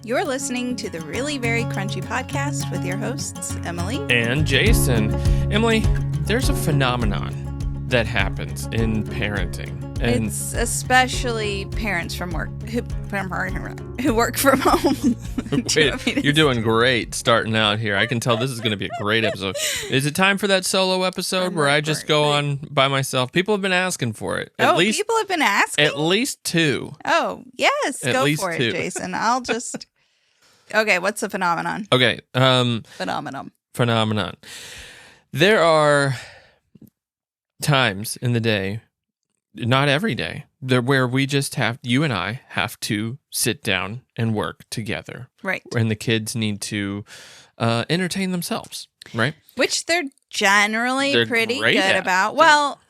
You're listening to the Really Very Crunchy podcast with your hosts, Emily and Jason. Emily, there's a phenomenon that happens in parenting. And it's especially parents from work who work from home. Wait, you're doing great starting out here. I can tell this is going to be a great episode. Is it time for that solo episode where I just go on by myself? People have been asking for it. People have been asking? At least two. Oh, yes. At go least for two. it, Jason. I'll just... Okay, what's the phenomenon? Okay. Phenomenon. There are times in the day, not every day, where we just you and I have to sit down and work together. Right. And the kids need to entertain themselves, right? Which they're generally pretty good about. Well,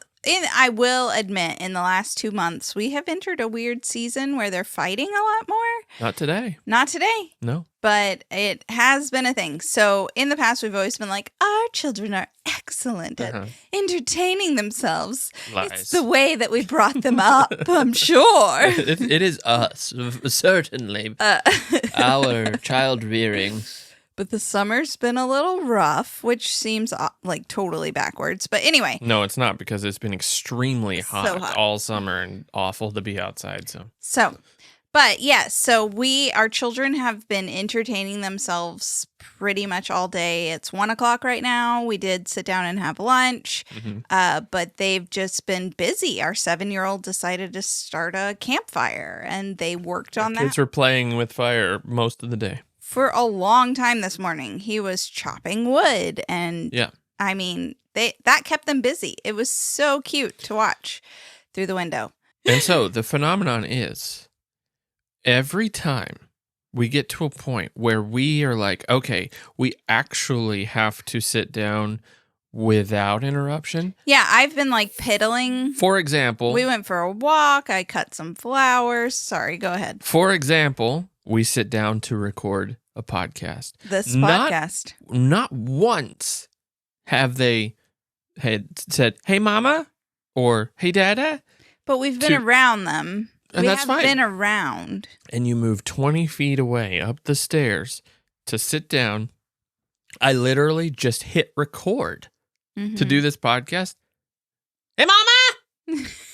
I will admit, in the last 2 months, we have entered a weird season where they're fighting a lot more. Not today. Not today. No. But it has been a thing. So in the past, we've always been like, our children are excellent at entertaining themselves. Lies. It's the way that we brought them up, I'm sure. It is us, certainly. Our child rearing. But the summer's been a little rough, which seems like totally backwards. But anyway. No, it's not, because it's been extremely hot all summer and awful to be outside. But yes, so our children have been entertaining themselves pretty much all day. It's 1:00 right now. We did sit down and have lunch, but they've just been busy. Our 7-year-old decided to start a campfire, and they worked on that. Kids were playing with fire most of the day. For a long time this morning. He was chopping wood, and I mean, that kept them busy. It was so cute to watch through the window. And so the phenomenon is, every time we get to a point where we are like, okay, we actually have to sit down without interruption. Yeah, I've been like piddling. For example, we went for a walk. I cut some flowers. Sorry, go ahead. For example, we sit down to record a podcast. This podcast. Not once have they had said, "Hey, Mama," or "Hey, Dada." But we've been around them. And that's fine. Been around. And you move 20 feet away up the stairs to sit down. I literally just hit record to do this podcast. Hey, Mama!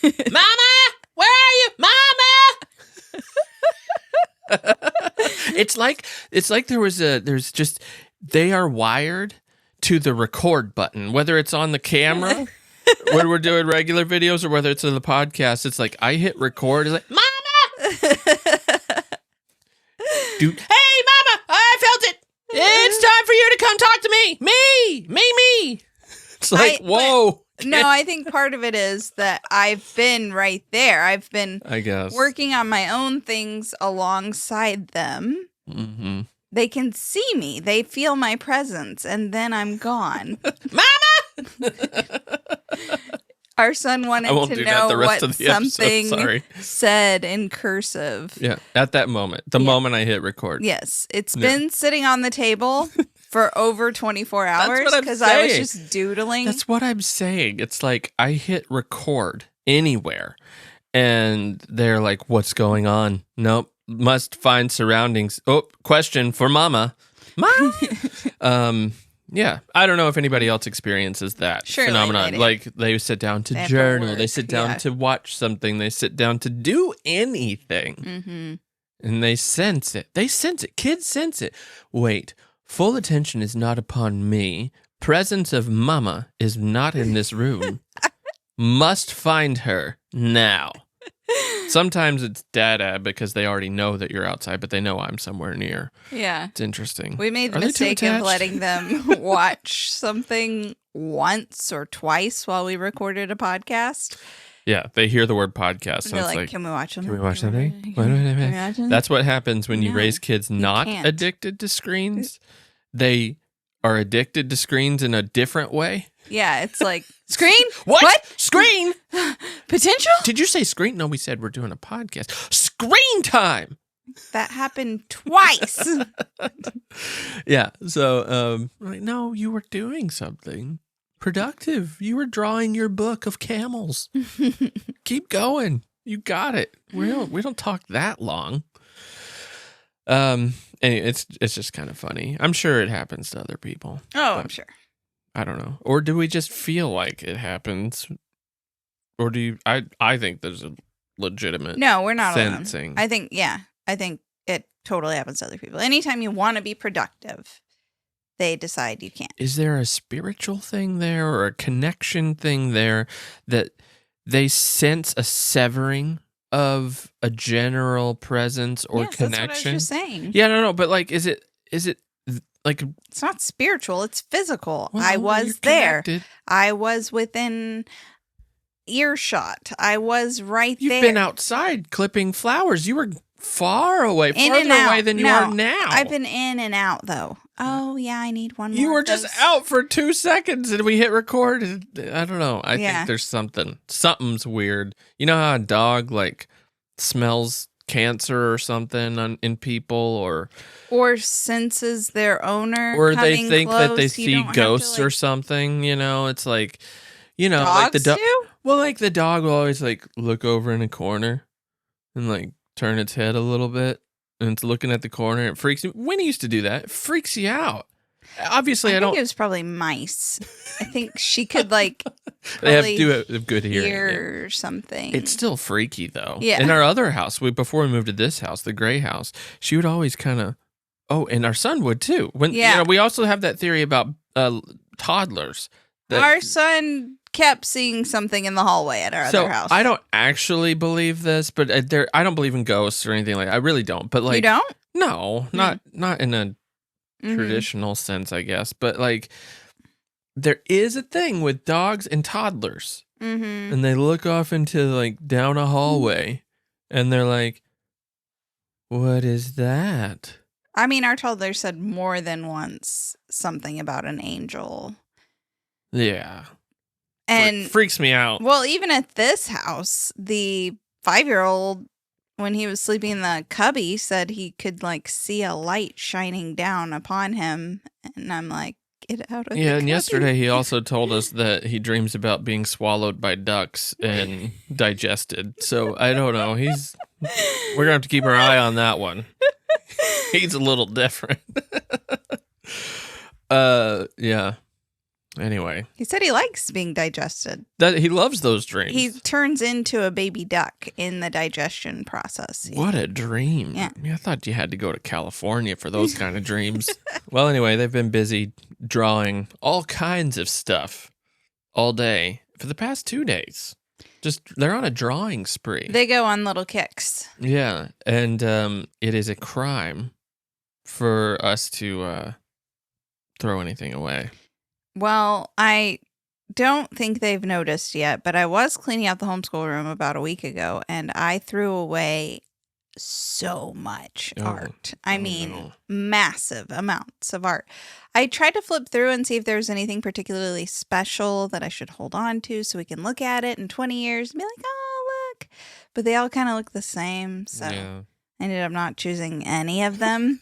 Mama! Where are you? Mama! It's like they are wired to the record button, whether it's on the camera when we're doing regular videos or whether it's in the podcast. It's like I hit record. It's like, Mama! Dude, hey, Mama! I felt it. It's time for you to come talk to me. Me. It's like, whoa. No, I think part of it is that I've been right there. I've been, I guess, working on my own things alongside them. Mm-hmm. They can see me. They feel my presence, and then I'm gone. Mama! Our son wanted to know what something said in cursive. Yeah, at that moment, the moment I hit record. Yes, it's been sitting on the table for over 24 hours because I was just doodling. That's what I'm saying. It's like I hit record anywhere, and they're like, "What's going on?" Nope. Must find surroundings. Oh, question for Mama. Mom? Yeah. I don't know if anybody else experiences that phenomenon. Like they sit down to journal. They sit down to watch something. They sit down to do anything. Mm-hmm. And they sense it. Kids sense it. Wait, full attention is not upon me. Presence of Mama is not in this room. Must find her now. Sometimes it's Dada because they already know that you're outside, but they know I'm somewhere near. Yeah. It's interesting. We made the mistake of letting them watch something once or twice while we recorded a podcast. Yeah, they hear the word podcast. So they're it's like, can we watch them? Can we watch something? That's what happens when you raise kids not addicted to screens. They are addicted to screens in a different way. Yeah, it's like, screen? What? Screen? Potential? Did you say screen? No, we said we're doing a podcast. Screen time! That happened twice. Yeah, so, no, you were doing something productive. You were drawing your book of camels. Keep going. You got it. We don't talk that long. Anyway, it's just kind of funny. I'm sure it happens to other people. Oh, I'm sure. I don't know. Or do we just feel like it happens? Or do you? I think there's a legitimate. No, we're not sensing. alone. I think it totally happens to other people. Anytime you want to be productive, they decide you can't. Is there a spiritual thing there or a connection thing there that they sense a severing of a general presence or connection? That's what I was just saying. Yeah, no, but like, is it like it's not spiritual? It's physical. Well, I was there. Connected. I was within earshot. I was right there. You've been outside clipping flowers. You were farther away than you are now. I've been in and out though. Oh yeah, I need one more. You were just out for 2 seconds and we hit record. I don't know. I think there's something's weird. You know how a dog like smells cancer or something in people or senses their owner, or they coming think close. that they see ghosts or something, it's like, dogs like the dog. do? Well, like the dog will always like look over in a corner and like turn its head a little bit and it's looking at the corner. It freaks you. Winnie used to do that. It freaks you out. Obviously, I don't think it was probably mice. I think she could like they have to do a good hearing or something. It's still freaky though. Yeah. In our other house, before we moved to this house, the gray house, she would always kind of. Oh, and our son would too. We also have that theory about toddlers. Our son kept seeing something in the hallway at our other house. I don't actually believe this, but I don't believe in ghosts or anything like that. I really don't. But like, you don't? No, not in a traditional sense, I guess. But like, there is a thing with dogs and toddlers, and they look off into like down a hallway, and they're like, "What is that?" I mean, our toddler said more than once something about an angel. Yeah. And it freaks me out. Well, even at this house, the 5-year-old, when he was sleeping in the cubby, said he could like see a light shining down upon him. And I'm like, get out of the and cubby. yesterday he also told us that he dreams about being swallowed by ducks and digested. So I don't know. We're going to have to keep our eye on that one. He's a little different. Yeah. Anyway. He said he likes being digested. He loves those dreams. He turns into a baby duck in the digestion process. What a dream. Yeah. I thought you had to go to California for those kind of dreams. Well, anyway, they've been busy drawing all kinds of stuff all day for the past 2 days. They're on a drawing spree. They go on little kicks. Yeah. And it is a crime for us to throw anything away. Well, I don't think they've noticed yet, but I was cleaning out the homeschool room about a week ago, and I threw away so much art. I mean, massive amounts of art. I tried to flip through and see if there was anything particularly special that I should hold on to so we can look at it in 20 years and be like, oh, look. But they all kind of look the same, so I ended up not choosing any of them.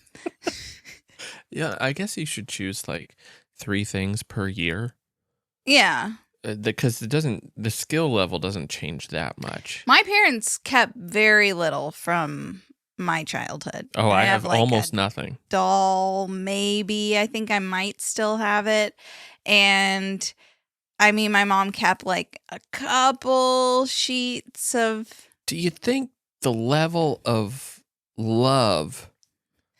Yeah, I guess you should choose like 3 things per year. Yeah. Because the skill level doesn't change that much. My parents kept very little from my childhood. Oh, I have like almost nothing. Doll, maybe. I think I might still have it. And I mean, my mom kept like a couple sheets of. Do you think the level of love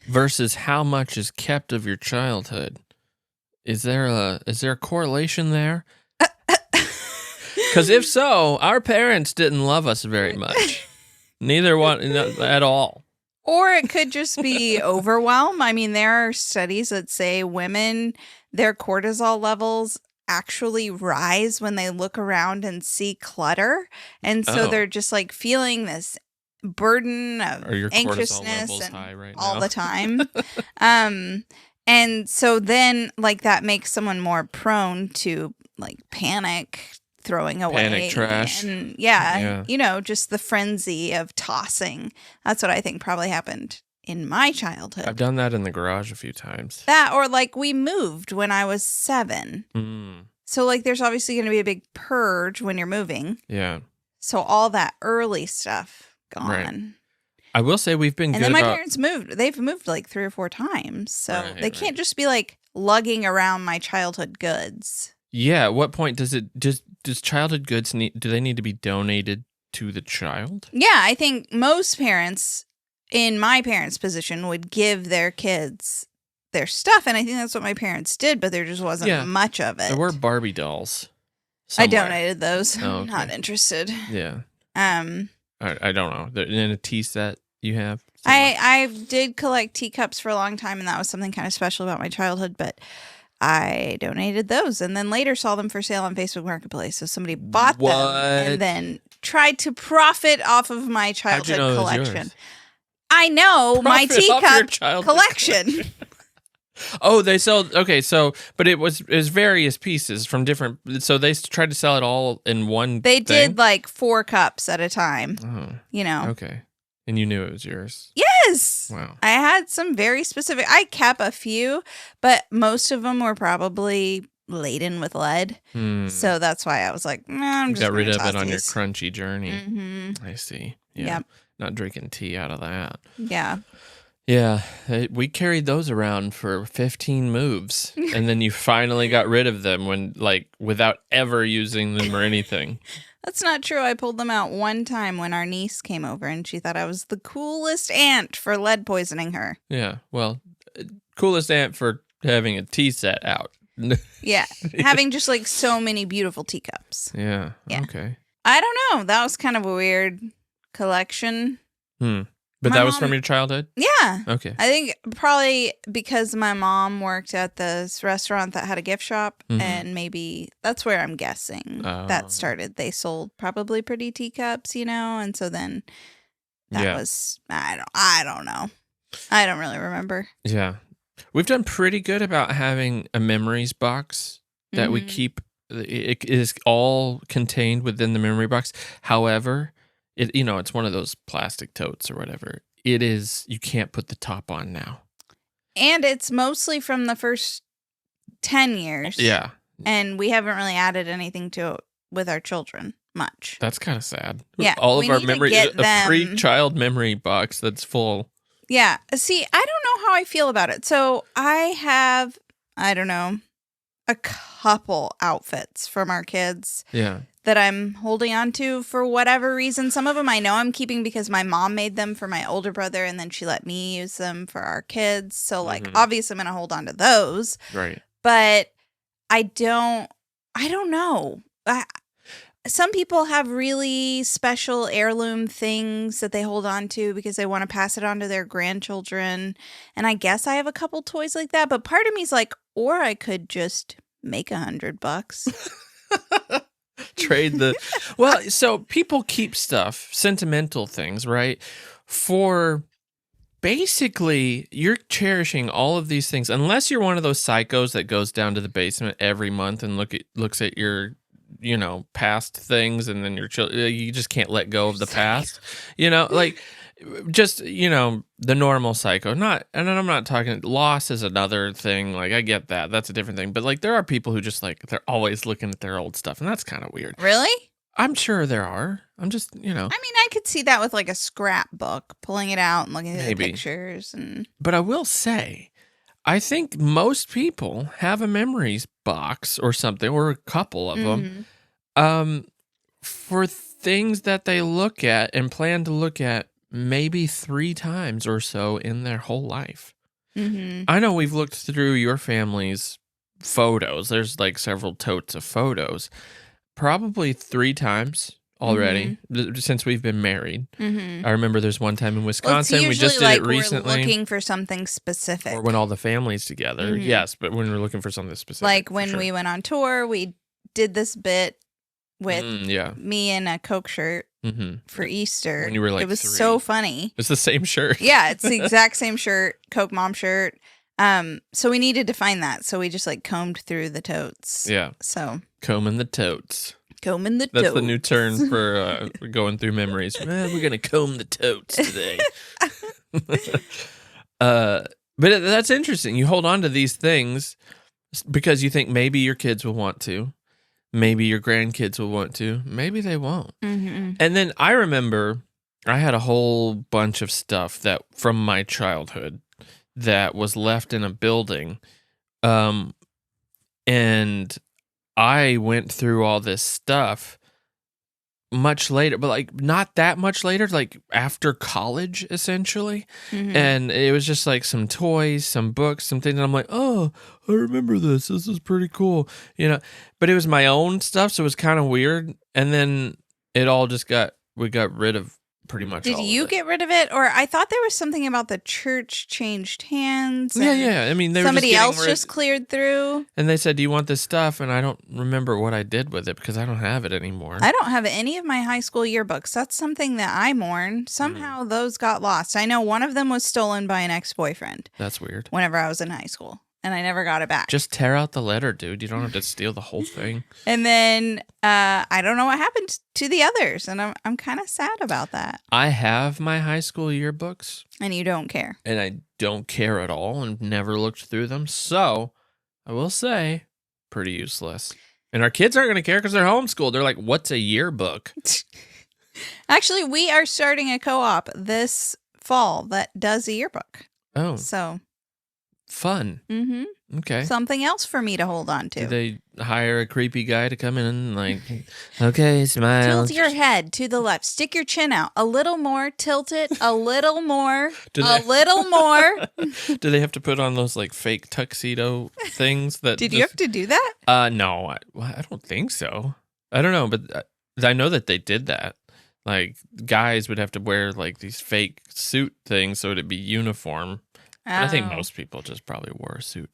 versus how much is kept of your childhood, is there a correlation there? Because if so, our parents didn't love us very much. Neither one at all. Or it could just be overwhelm. I mean, there are studies that say women, their cortisol levels actually rise when they look around and see clutter. And so they're just like feeling this burden of anxiousness and high right all now? the time. And so then like that makes someone more prone to like panic, throwing away panic trash. And just the frenzy of tossing. That's what I think probably happened in my childhood. I've done that in the garage a few times. That or like we moved when I was 7. So like there's obviously going to be a big purge when you're moving. Yeah. So all that early stuff gone. Right. I will say we've been And good then my about... parents moved. They've moved like 3 or 4 times. So they can't Right. just be like lugging around my childhood goods. Yeah, at what point does childhood goods do they need to be donated to the child? Yeah, I think most parents in my parents' position would give their kids their stuff, and I think that's what my parents did, but there just wasn't much of it. There were Barbie dolls somewhere. I donated those. Oh, okay. Not interested. Yeah. I don't know. In a tea set you have? I did collect teacups for a long time, and that was something kind of special about my childhood, but I donated those and then later saw them for sale on Facebook Marketplace. So somebody bought them and then tried to profit off of my childhood collection. I know, my teacup collection. Oh, they sold... Okay, so... But it was various pieces from different... So they tried to sell it all in one They did like 4 cups at a time. Oh. You know. Okay. And you knew it was yours? Yes. Wow. I had some very specific... I kept a few, but most of them were probably laden with lead. So that's why I was like, I'm just got rid of toss it on your these. crunchy journey. Mm-hmm. I see. Yeah. Yep. Not drinking tea out of that. Yeah. Yeah. We carried those around for 15 moves. And then you finally got rid of them when, like, without ever using them or anything. That's not true. I pulled them out one time when our niece came over and she thought I was the coolest aunt for lead poisoning her. Yeah. Well, coolest aunt for having a tea set out. Yeah. Having just like so many beautiful teacups. Yeah. Yeah. Okay. I don't know. That was kind of a weird collection. But My that was mom- from your childhood? Yeah. Okay. I think probably because my mom worked at this restaurant that had a gift shop, and maybe that's where I'm guessing that started. They sold probably pretty teacups, you know, and so then that was I don't know. I don't really remember. Yeah. We've done pretty good about having a memories box that we keep. It is all contained within the memory box. However, it's one of those plastic totes or whatever. It is, you can't put the top on now. And it's mostly from the first 10 years. Yeah. And we haven't really added anything to it with our children much. That's kind of sad. Yeah. All of our memory, a them... pre-child memory box that's full. Yeah. See, I don't know how I feel about it. So I have, I don't know, a couple outfits from our kids. Yeah. That I'm holding on to for whatever reason. Some of them I know I'm keeping because my mom made them for my older brother and then she let me use them for our kids. So like obviously I'm going to hold on to those. Right. But I don't know. Some people have really special heirloom things that they hold on to because they want to pass it on to their grandchildren. And I guess I have a couple toys like that, but part of me is like, or I could just make $100. Trade the... Well, so people keep stuff, sentimental things, right? For basically, you're cherishing all of these things, unless you're one of those psychos that goes down to the basement every month and looks at your, past things, and then you just can't let go of the past. Like... Just, the normal psycho. And I'm not talking, loss is another thing. Like, I get that. That's a different thing. But, like, there are people who just, like, they're always looking at their old stuff. And that's kind of weird. Really? I'm sure there are. I'm just, I mean, I could see that with, like, a scrapbook, pulling it out and looking at the pictures. But I will say, I think most people have a memories box or something, or a couple of them, for things that they look at and plan to look at maybe 3 times or so in their whole life. I know we've looked through your family's photos. There's like several totes of photos. Probably 3 times already since we've been married. I remember there's one time in Wisconsin. We just did it recently. We're looking for something specific. Or when all the family's together. Yes, but when we're looking for something specific. Like when we went on tour, we did this bit with me in a Coke shirt for Easter. When you were like it was 3. so funny. It's the same shirt. Yeah, it's the exact same shirt, Coke mom shirt. So we needed to find that. So we just like combed through the totes. Yeah. So combing the totes. Combing the That's totes. the new term for going through memories. Well, we're gonna comb the totes today. But that's interesting. You hold on to these things because you think maybe your kids will want to. Maybe your grandkids will want to. Maybe they won't. And then I remember I had a whole bunch of stuff that from my childhood that was left in a building. And I went through all this stuff much later, but like not that much later, like after college, essentially. Mm-hmm. And it was just like some toys, some books, some things. And I'm like, oh, I remember this. This is pretty cool, But it was my own stuff, so it was kind of weird. And then it all just we got rid of pretty much. Did you get rid of it, or I thought there was something about the church changed hands? Yeah. I mean, somebody else just cleared through, and they said, "Do you want this stuff?" And I don't remember what I did with it because I don't have it anymore. I don't have any of my high school yearbooks. That's something that I mourn. Somehow those got lost. I know one of them was stolen by an ex-boyfriend. That's weird. Whenever I was in high school. And I never got it back. Just tear out the letter, dude. You don't have to steal the whole thing. And then I don't know what happened to the others, and I'm kind of sad about that. I have my high school yearbooks. And you don't care. And I don't care at all and never looked through them. So I will say, pretty useless. And our kids aren't going to care because they're homeschooled. They're like, what's a yearbook? Actually, we are starting a co-op this fall that does a yearbook. Oh. So... fun. Mm-hmm. Okay. Something else for me to hold on to. Do they hire a creepy guy to come in and like, okay, smile. Tilt your head to the left. Stick your chin out. A little more. Tilt it. A little more. Little more. Do they have to put on those like fake tuxedo things? Did you have to do that? No, I don't think so. I don't know, but I know that they did that. Like guys would have to wear like these fake suit things so it'd be uniform. I think most people just probably wore a suit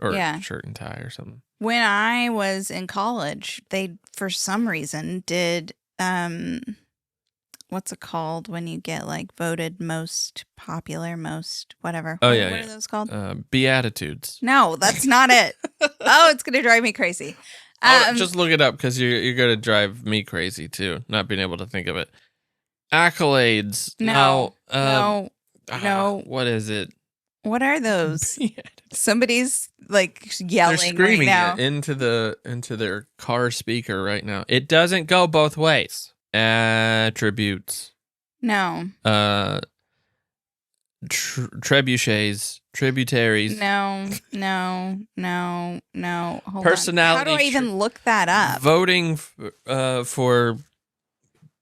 or shirt and tie or something. When I was in college, they, for some reason, did, what's it called when you get like voted most popular, most whatever? Oh, what yeah. What are those called? Beatitudes. No, that's not it. Oh, it's going to drive me crazy. Just look it up because you're going to drive me crazy too, not being able to think of it. Accolades. No. What is it? What are those? Somebody's like yelling. They're screaming right now. it into their car speaker right now. It doesn't go both ways. Attributes. No. Trebuchets. Tributaries. No. Hold Personality. On. How do I even look that up? Voting for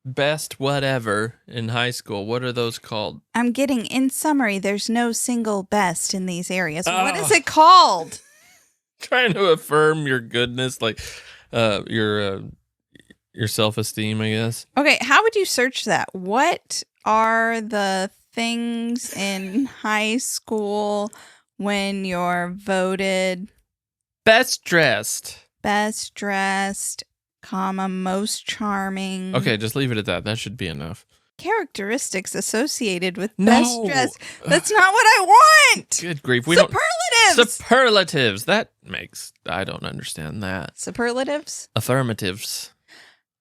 best whatever in high school. What are those called? I'm getting, in summary, there's no single best in these areas. What is it called? Trying to affirm your goodness, like your self-esteem, I guess. Okay, how would you search that? What are the things in high school when you're voted best dressed, comma, most charming? Okay, just leave it at that. That should be enough. Characteristics associated with best dressed. That's not what I want. Good grief. Superlatives. I don't understand that. Superlatives? Affirmatives.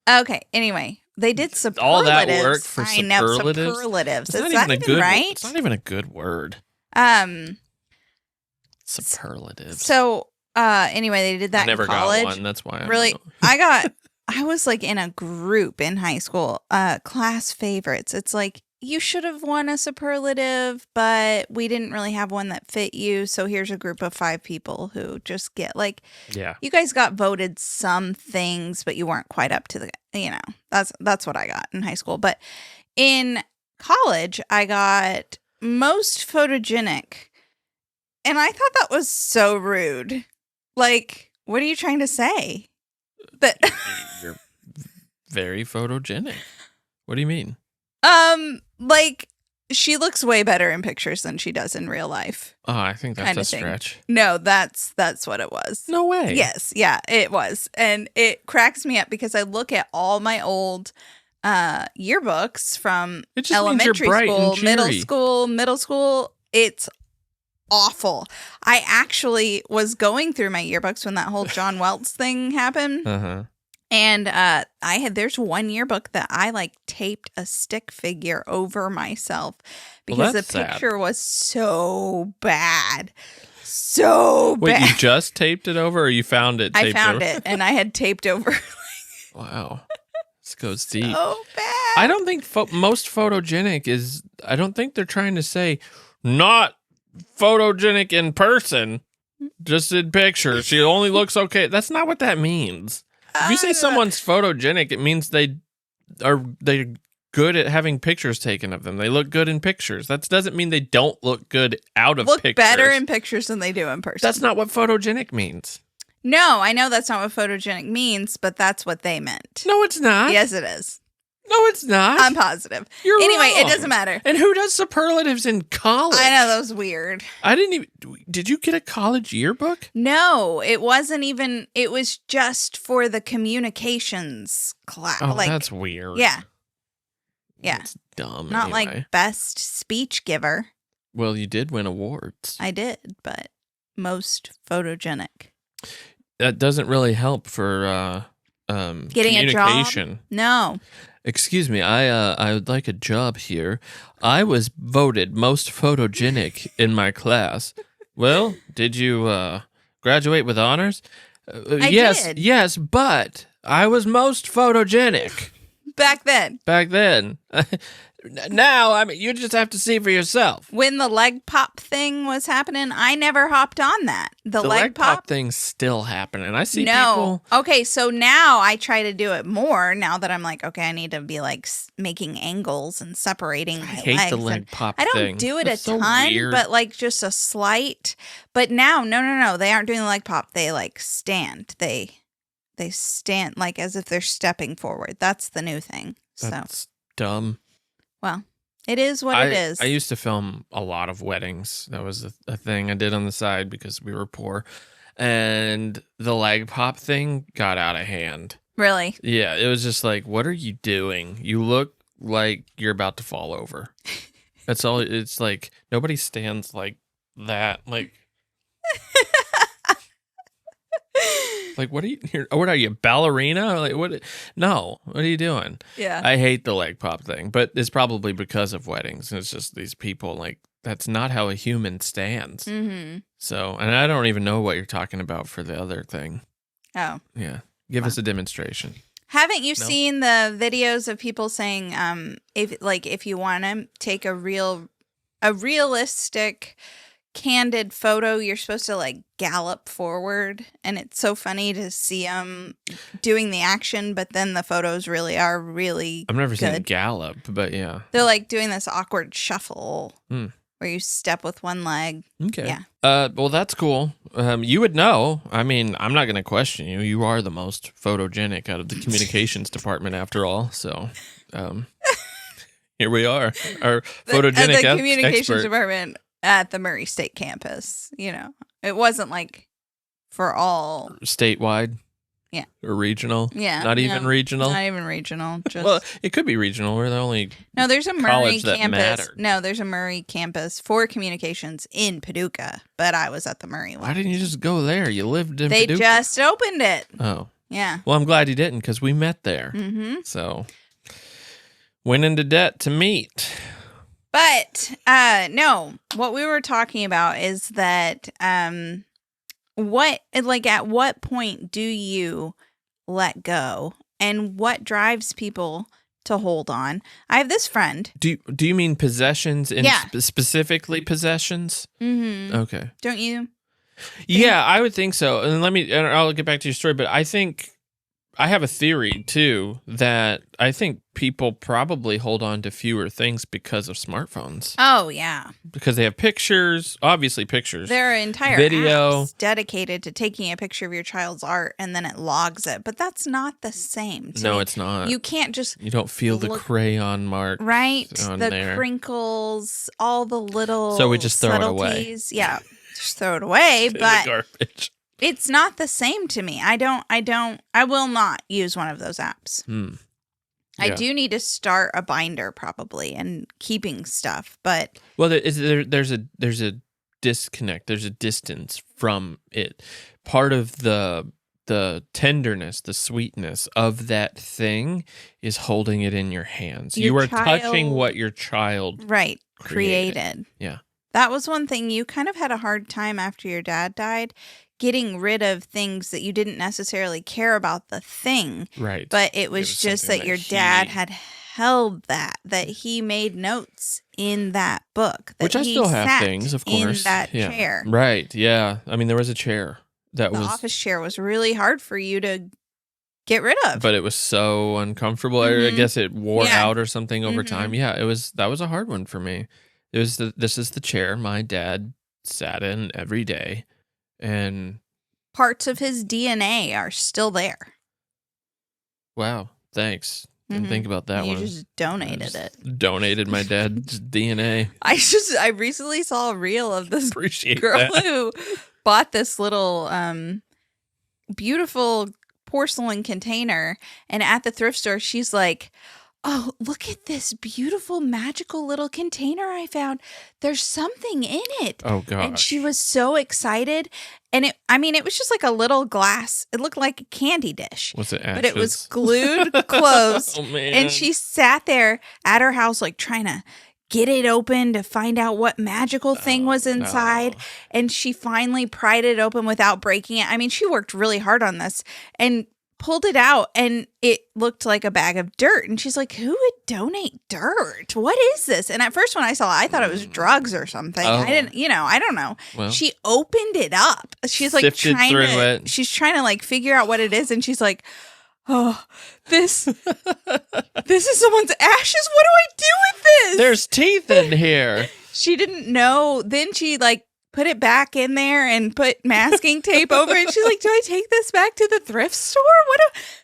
Okay, anyway. They did superlatives. All that work for superlatives? I know, superlatives. Is that even right? It's not even a good word. Superlatives. So, anyway, they did that in college. I never got one. That's why I was like in a group in high school, class favorites. It's like, you should have won a superlative, but we didn't really have one that fit you. So here's a group of 5 people who just get like, you guys got voted some things, but you weren't quite up to the, that's what I got in high school. But in college, I got most photogenic. And I thought that was so rude. Like, what are you trying to say? That you're very photogenic. What do you mean? Like, she looks way better in pictures than she does in real life. Oh, I think that's a stretch. No, that's what it was. No way. Yes, yeah, it was. And it cracks me up because I look at all my old yearbooks from elementary school, middle school. It's awful. I actually was going through my yearbooks when that whole John Welts thing happened. Uh-huh. And there's one yearbook that I like taped a stick figure over myself because the picture was so bad. So bad. Wait, you just taped it over or you found it? I found it and I had taped over. Wow. This goes deep. So bad. I don't think most photogenic is. I don't think they're trying to say not photogenic in person, just in pictures. She only looks okay. That's not what that means. If you say someone's photogenic, it means they're good at having pictures taken of them. They look good in pictures. That doesn't mean they don't look good out of pictures. Look better in pictures than they do in person. That's not what photogenic means. No, I know that's not what photogenic means, but that's what they meant. No, it's not. Yes, it is. No, it's not. I'm positive. You're anyway, wrong. It doesn't matter. And who does superlatives in college? I know, that was weird. I didn't even. Did you get a college yearbook? No, it wasn't even. It was just for the communications class. Oh, that's weird. Yeah. Yeah. That's dumb. Not anyway. like best speech giver. Well, you did win awards. I did, but most photogenic. That doesn't really help for Getting a job? communication. No. Excuse me, I would like a job here. I was voted most photogenic in my class. Well, did you graduate with honors? Yes, did. yes, but I was most photogenic Back then, back then. Now, I mean, you just have to see for yourself. when the leg pop thing was happening, I never hopped on that. The leg pop thing's still happening. I see No. people. Okay, so now I try to do it more now that I'm like, okay, I need to be like making angles and separating my I hate legs. the leg and pop I don't thing. do it That's a so ton, weird. but like just a slight. But now, no, they aren't doing the leg pop. They like stand. They stand like as if they're stepping forward. That's the new thing. That's dumb. Well, it is what it is. I used to film a lot of weddings. That was a thing I did on the side because we were poor. And the leg pop thing got out of hand. Really? Yeah, it was just like, what are you doing? You look like you're about to fall over. That's all. It's like nobody stands like that. Like what are you? What are you, ballerina? Like what? No, what are you doing? Yeah. I hate the leg pop thing, but it's probably because of weddings. It's just these people like that's not how a human stands. Mm-hmm. So, and I don't even know what you're talking about for the other thing. Oh. Yeah, give us a demonstration. Haven't you seen the videos of people saying, if you want to take a realistic, candid photo, you're supposed to like gallop forward, and it's so funny to see them doing the action, but then the photos really are really I've never seen good. gallop, but yeah, They're like doing this awkward shuffle where you step with one leg. Okay. Yeah. Well, that's cool. You would know. I mean, I'm not going to question you. You are the most photogenic out of the communications department, after all. So, here we are, our photogenic the communications expert. department at the Murray State campus. You know, it wasn't like for all Statewide. Yeah. Or regional. Yeah. Not even regional. Not even regional. Just Well, it could be regional. We're the only no. There's a Murray college that campus. mattered. No, there's a Murray campus for communications in Paducah, but I was at the Murray one. Why didn't you just go there? You lived in They Paducah. just opened it. Oh. Yeah. Well, I'm glad you didn't because we met there. Mm-hmm. So, went into debt to meet. But no, what we were talking about is that at what point do you let go, and what drives people to hold on? I have this friend. Do you mean possessions and Yeah. specifically possessions? Mm-hmm. Okay. Don't you? Yeah, I would think so. And I'll get back to your story, but I think I have a theory too that I think people probably hold on to fewer things because of smartphones. Oh yeah. Because they have pictures, obviously pictures. There are entire Video. apps dedicated to taking a picture of your child's art and then it logs it. But that's not the same. to No, me. it's not. You can't just You don't feel the look- crayon mark. right on the there. crinkles, all the little So we just throw it away. subtleties. Yeah, just throw it away. In the But garbage. it's not the same to me. I will not use one of those apps. I Yeah. do need to start a binder probably and keeping stuff, but Well, there's a disconnect. There's a distance from it. Part of the tenderness, the sweetness of that thing is holding it in your hands. Your You are child- touching what your child right, created. created. Yeah. That was one thing you kind of had a hard time after your dad died, getting rid of things that you didn't necessarily care about the thing. Right. But it was just that your dad had held that he made notes in that book. That Which I still have things, of course. In that chair. Right, yeah. I mean, there was a chair. The office chair was really hard for you to get rid of. But it was so uncomfortable. I guess it wore out or something over time. Yeah, that was a hard one for me. This is the chair my dad sat in every day, and parts of his DNA are still there. Wow, thanks. Didn't think about that one. You just donated it. Donated my dad's DNA. I recently saw a reel of this girl who bought this little beautiful porcelain container, and at the thrift store she's like, "Oh, look at this beautiful magical little container I found. There's something in it." Oh god. And she was so excited, and it was just like a little glass. It looked like a candy dish. Was it ashes? But it was glued closed. Oh man. And she sat there at her house like trying to get it open to find out what magical thing was inside. And she finally pried it open without breaking it. I mean, she worked really hard on this and pulled it out, and it looked like a bag of dirt. And she's like, "Who would donate dirt? What is this?" And at first when I saw it, I thought it was drugs or something. I don't know. Well, she opened it up. She's like she's trying to like figure out what it is. And she's like, "Oh, this is someone's ashes. What do I do with this? There's teeth in here." She didn't know. Then she like put it back in there and put masking tape over it. She's like, "Do I take this back to the thrift store?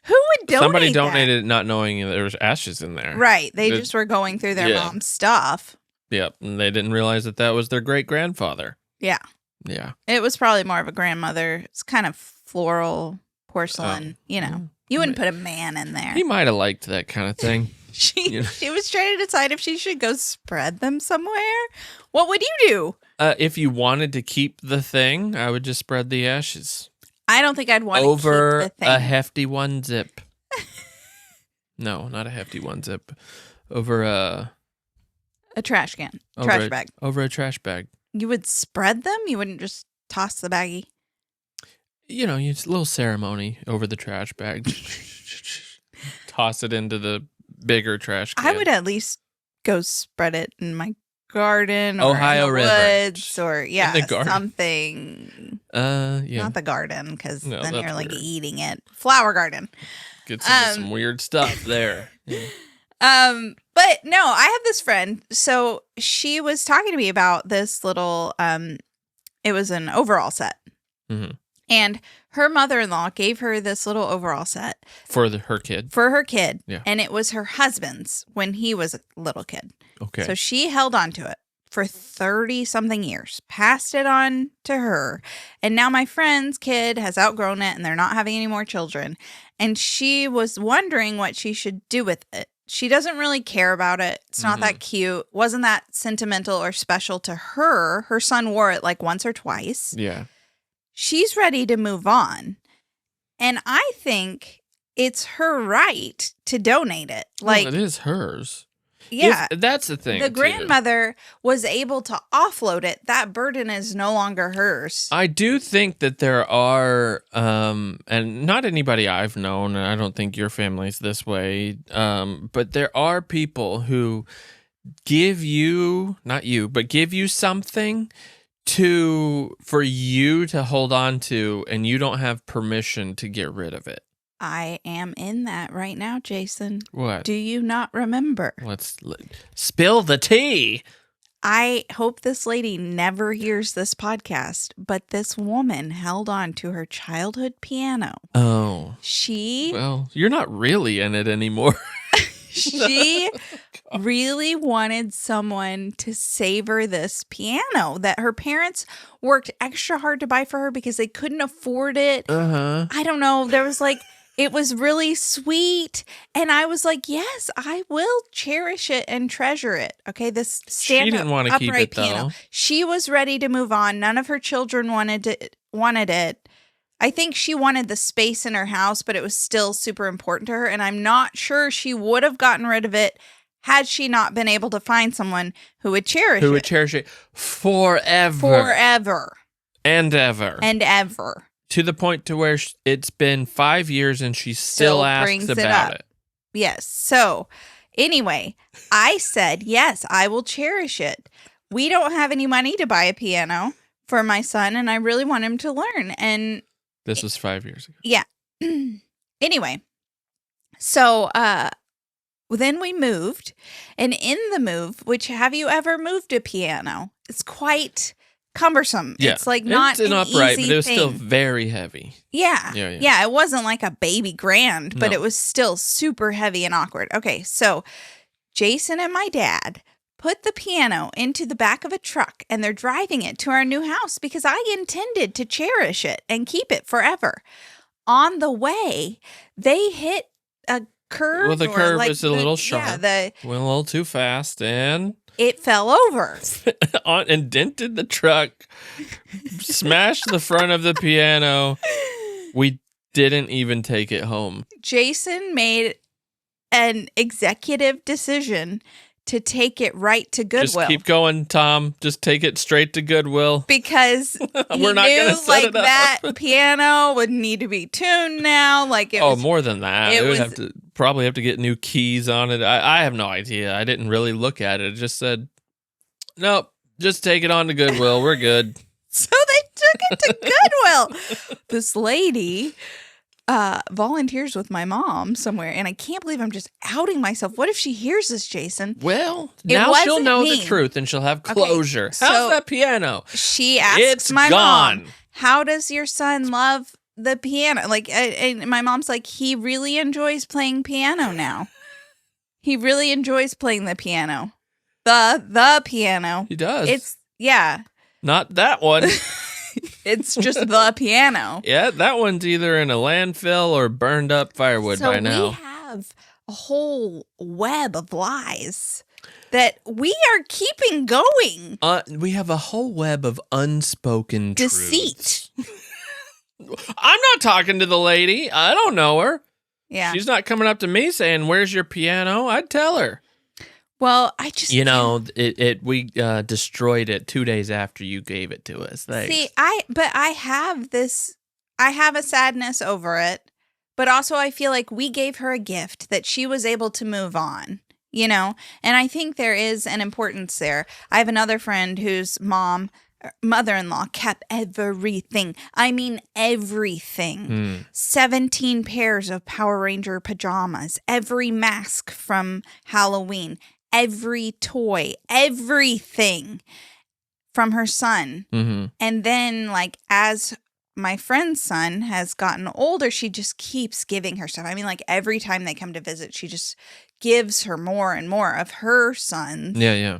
Who would donate?" Somebody donated it not knowing there was ashes in there. Right. They just were going through their mom's stuff. Yep. And they didn't realize that was their great-grandfather. Yeah. Yeah. It was probably more of a grandmother. It's kind of floral porcelain, You wouldn't put a man in there. He might have liked that kind of thing. She was trying to decide if she should go spread them somewhere. What would you do? If you wanted to keep the thing, I would just spread the ashes. I don't think I'd want over to keep the thing. A hefty one zip. No, not a hefty one zip. Over a trash can. Trash bag. Over a trash bag. You would spread them? You wouldn't just toss the baggie? It's a little ceremony over the trash bag. Toss it into the bigger trash can. I would at least go spread it in my garden or Ohio in the River. woods or something. Not the garden, because then you're like eating it. Flower garden. Gets into some weird stuff there. Yeah. But no, I have this friend. So she was talking to me about this little. It was an overall set. Mm-hmm. And her mother-in-law gave her this little overall set. For her kid. For her kid. Yeah. And it was her husband's when he was a little kid. Okay. So she held on to it for 30-something years, passed it on to her. And now my friend's kid has outgrown it and they're not having any more children. And she was wondering what she should do with it. She doesn't really care about it. It's not that cute. Wasn't that sentimental or special to her. Her son wore it like once or twice. Yeah. She's ready to move on. And I think it's her right to donate it. Like, it is hers. Yeah. That's the thing. The grandmother was able to offload it. That burden is no longer hers. I do think that there are, and not anybody I've known, and I don't think your family's this way, but there are people who give you, not you, but give you something for you to hold on to, and you don't have permission to get rid of it. I am in that right now, Jason. What? Do you not remember? Let's spill the tea. I hope this lady never hears this podcast, but this woman held on to her childhood piano. Oh. Well, you're not really in it anymore. She really wanted someone to savor this piano that her parents worked extra hard to buy for her because they couldn't afford it. Uh-huh. I don't know. There was it was really sweet. And I was like, yes, I will cherish it and treasure it. Okay, this she didn't want to keep it, piano. Though. She was ready to move on. None of her children wanted it. I think she wanted the space in her house, but it was still super important to her. And I'm not sure she would have gotten rid of it had she not been able to find someone who would cherish Who would cherish it forever. forever And ever. and ever. To the point to where it's been 5 years and she still asks brings it about up. it. Yes. So anyway, I said, yes, I will cherish it. We don't have any money to buy a piano for my son, and I really want him to learn. And This was 5 years ago. yeah. Anyway, so then we moved, and in the move, which have you ever moved a piano? It's quite cumbersome. Yeah. It's like not an an upright, easy but it was thing. still very heavy. Yeah. Yeah. It wasn't like a baby grand, but No. it was still super heavy and awkward. Okay, so Jason and my dad put the piano into the back of a truck, and they're driving it to our new house because I intended to cherish it and keep it forever. On the way, they hit a curve. Well, the or curve like was a little sharp. Yeah, Went a little too fast and it fell over. and dented the truck, smashed the front of the piano. We didn't even take it home. Jason made an executive decision to take it right to Goodwill. Just keep going, Tom. Just take it straight to Goodwill. Because he We're not knew gonna set like it up. that piano would need to be tuned now. Like it was, More than that. it It would was- have to probably have to get new keys on it. I have no idea. I didn't really look at it. It just said, nope, just take it on to Goodwill. We're good. so they took it to Goodwill. This lady volunteers with my mom somewhere, and I can't believe I'm just outing myself. What if she hears this, Jason? Well, It now she'll wasn't know me. the truth and she'll have closure. so- How's that piano? She asks It's my gone. mom, how does your son love the piano? Like, and my mom's like, he really enjoys playing piano now. He really enjoys playing the piano. The piano. He does. It's, yeah, Not that one. it's just the piano. Yeah, that one's either in a landfill or burned up firewood So by now. we have a whole web of lies that we are keeping going. We have a whole web of unspoken Deceit. truths. I'm not talking to the lady. I don't know her. Yeah. She's not coming up to me saying, "Where's your piano?" I'd tell her. Well, I just We destroyed it 2 days after you gave it to us. Thanks. see. I have a sadness over it, but also I feel like we gave her a gift that she was able to move on. You know, and I think there is an importance there. I have another friend whose mother-in-law kept everything. I mean, everything. 17 pairs of Power Ranger pajamas, every mask from Halloween, every toy, everything from her son. Mm-hmm. And then, like, as my friend's son has gotten older, she just keeps giving her stuff. I mean, like, every time they come to visit, she just gives her more and more of her son's Yeah.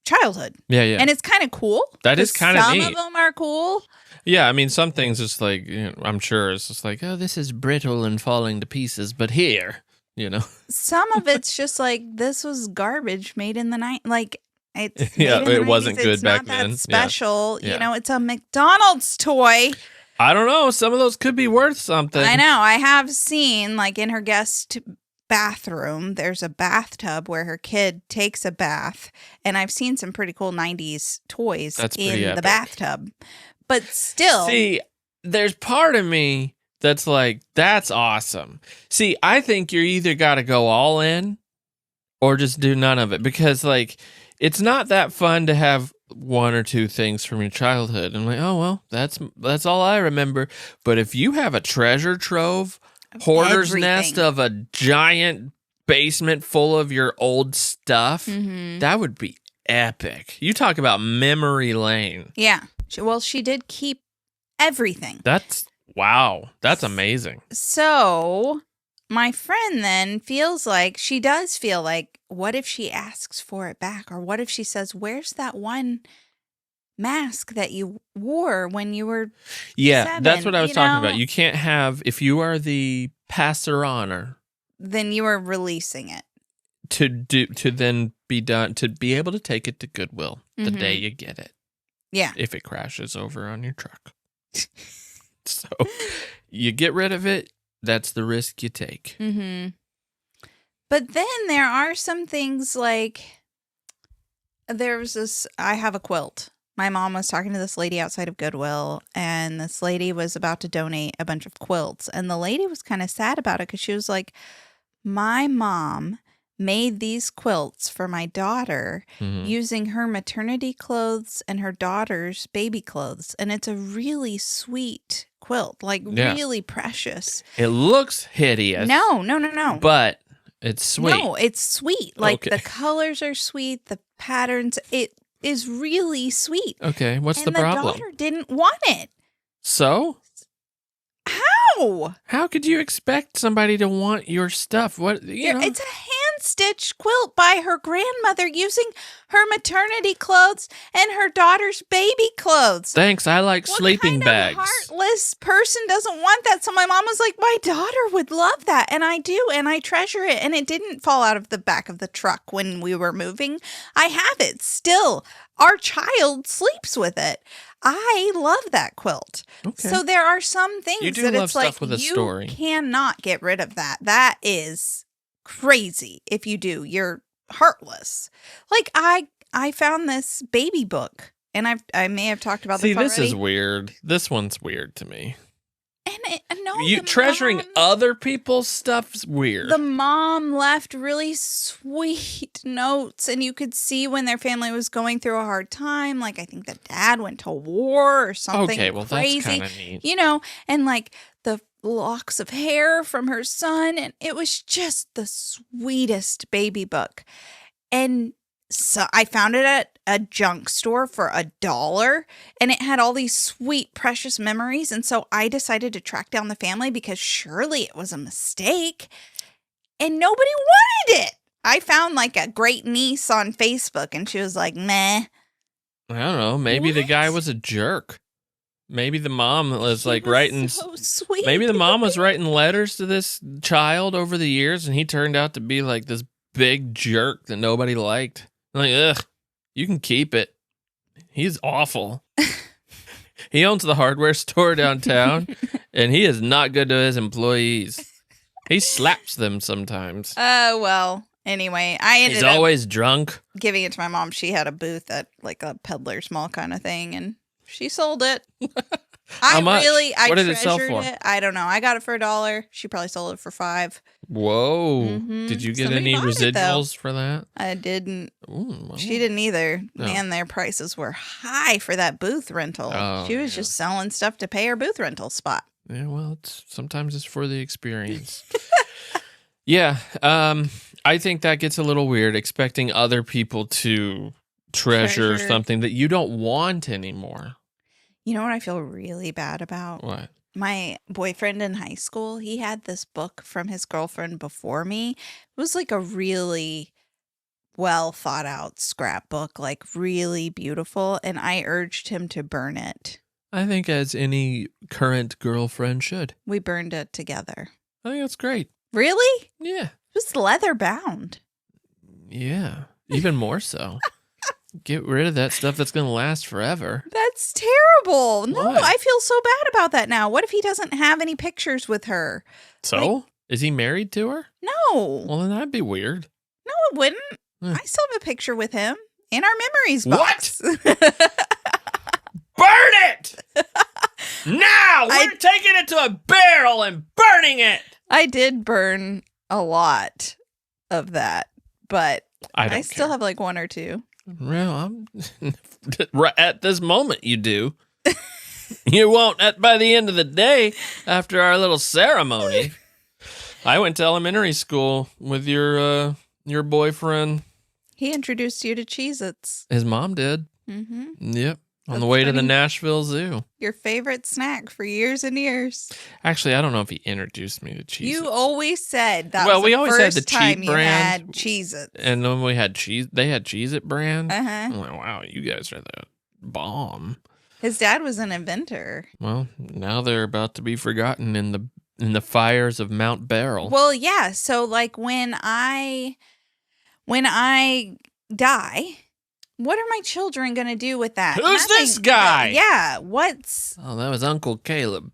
childhood. Yeah. And it's kind of cool. That is 'cause kinda some neat. of them are cool. Yeah, I mean, some things just like, I'm sure it's just like, oh, this is brittle and falling to pieces, but here, Some of it's just like, this was garbage made in the night. Like, it's Yeah, made in the it wasn't 90s. good It's back not then. that Yeah. special. Yeah. You know, it's a McDonald's toy. I don't know. Some of those could be worth something. I know. I have seen, like, in her guest bathroom, there's a bathtub where her kid takes a bath. And I've seen some pretty cool 90s toys That's in pretty the epic. bathtub. But still. See, there's part of me that's like, that's awesome. See, I think you're either got to go all in or just do none of it, because like, it's not that fun to have one or two things from your childhood. And I'm like, oh, well, that's all I remember. But if you have a treasure trove, hoarder's Everything. nest of a giant basement full of your old stuff, Mhm. that would be epic. You talk about memory lane. Yeah. She did keep everything. That's amazing. So my friend then does feel like, what if she asks for it back? Or what if she says, where's that one mask that you wore when you were Yeah, 7, that's what I was you talking know? about. You can't have, if you are the passer honor, then you were releasing it. to then be done, to be able to take it to Goodwill the Mhm. day you get it, Yeah. if it crashes over on your truck. So you get rid of it. That's the risk you take. Mm-hmm. But then there are some things like there's this, I have a quilt. My mom was talking to this lady outside of Goodwill, and this lady was about to donate a bunch of quilts. And the lady was kind of sad about it because she was like, my mom made these quilts for my daughter using her maternity clothes and her daughter's baby clothes. And it's a really sweet quilt, like really precious. It looks hideous. No. But it's sweet. No, it's sweet. Like the colors are sweet, the patterns, it is really sweet. Okay, what's the problem? And the daughter didn't want it. So? How? How could you expect somebody to want your stuff? What you know? It's a hand-stitched quilt by her grandmother using her maternity clothes and her daughter's baby clothes. Thanks, I like sleeping bags. What kind of heartless person doesn't want that? So my mom was like, my daughter would love that, and I do, and I treasure it, and it didn't fall out of the back of the truck when we were moving. I have it still. Our child sleeps with it. I love that quilt. Okay. So there are some things that it's like you cannot get rid of that. That is crazy. If you do, you're heartless. Like I found this baby book, and I may have talked about this already. See, this is weird. This one's weird to me. And you treasuring other people's stuff's weird. The mom left really sweet notes, and you could see when their family was going through a hard time. Like, I think the dad went to war or something crazy. That's kind of neat. You know, and like the locks of hair from her son, and it was just the sweetest baby book. And so I found it at a junk store for $1, and it had all these sweet, precious memories. And so I decided to track down the family because surely it was a mistake, and nobody wanted it. I found like a great niece on Facebook, and she was like, meh. I don't know. Maybe the guy was a jerk. Maybe the mom was like writing. So sweet. Maybe the mom was writing letters to this child over the years, and he turned out to be like this big jerk that nobody liked. Like, ugh, you can keep it. He's awful. He owns the hardware store downtown, and he is not good to his employees. He slaps them sometimes. Well, anyway, He's always drunk. Giving it to my mom. She had a booth at like a peddler's mall kind of thing, and she sold it. How much? What did it sell for? I don't know. I got it for $1. She probably sold it for $5. Whoa. Mm-hmm. Did you get any residuals for that? I didn't. Ooh, well. She didn't either. No. Man, their prices were high for that booth rental. Oh, she was just selling stuff to pay her booth rental spot. Yeah, well, sometimes it's for the experience. Yeah, I think that gets a little weird, expecting other people to treasure something that you don't want anymore. You know what I feel really bad about? What? My boyfriend in high school, he had this book from his girlfriend before me. It was like a really well thought out scrapbook, like really beautiful. And I urged him to burn it. I think as any current girlfriend should. We burned it together. I think that's great. Really? Yeah. It was leather bound. Yeah. Even more so. Get rid of that stuff that's going to last forever. That's terrible. No, what? I feel so bad about that now. What if he doesn't have any pictures with her? So? Is he married to her? No. Well, then that'd be weird. No, it wouldn't. I still have a picture with him in our memories box. What? Burn it! Now! We're taking it to a barrel and burning it! I did burn a lot of that, but I still have like one or two. Well, right at this moment you do. You won't by the end of the day after our little ceremony. I went to elementary school with your boyfriend. He introduced you to Cheez-Its. His mom did. Mm-hmm. Yep. On the way to the Nashville Zoo. Your favorite snack for years and years. Actually, I don't know if he introduced me to Cheez-Its. You always said that was the first time you had Cheez-Its. And then we had they had Cheez-It brand. Uh-huh. I'm like, wow, you guys are the bomb. His dad was an inventor. Well, now they're about to be forgotten in the fires of Mount Beryl. Well, yeah. So like when I die, what are my children going to do with that? Who's this guy? Yeah. Oh, that was Uncle Caleb.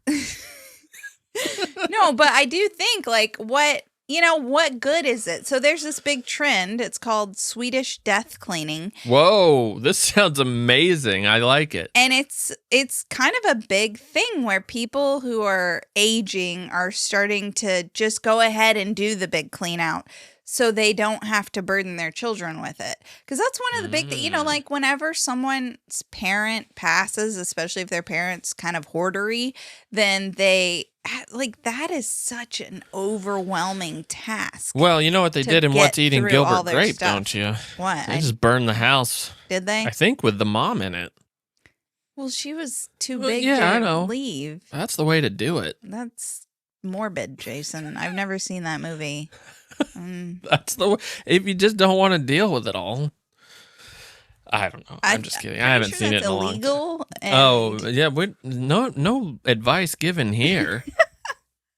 No, but I do think like what what good is it? So there's this big trend. It's called Swedish death cleaning. Whoa, this sounds amazing. I like it. And it's kind of a big thing where people who are aging are starting to just go ahead and do the big clean out so they don't have to burden their children with it. Because that's one of the big things, like whenever someone's parent passes, especially if their parent's kind of hoardery, then that is such an overwhelming task. Well, you know what they did in What's Eating Gilbert Grape, stuff. don't you? What? They just burned the house. Did they? I think with the mom in it. Well, she was too big to leave. That's the way to do it. That's morbid, Jason. I've never seen that movie. That's the way. If you just don't want to deal with it all. I don't know. I'm just kidding. I haven't seen it in a long time. Oh, yeah. No advice given here.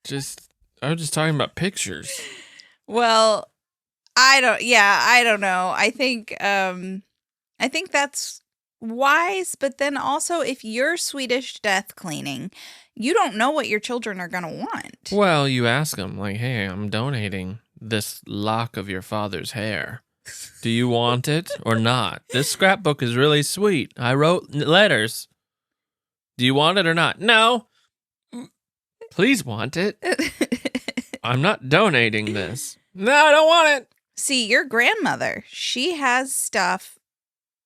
I was just talking about pictures. Well, I don't know. I think that's wise, but then also if you're Swedish death cleaning, you don't know what your children are going to want. Well, you ask them like, "Hey, I'm donating this lock of your father's hair. Do you want it or not? This scrapbook is really sweet. I wrote letters. Do you want it or not? No. Please want it. I'm not donating this. No, I don't want it." See, your grandmother, she has stuff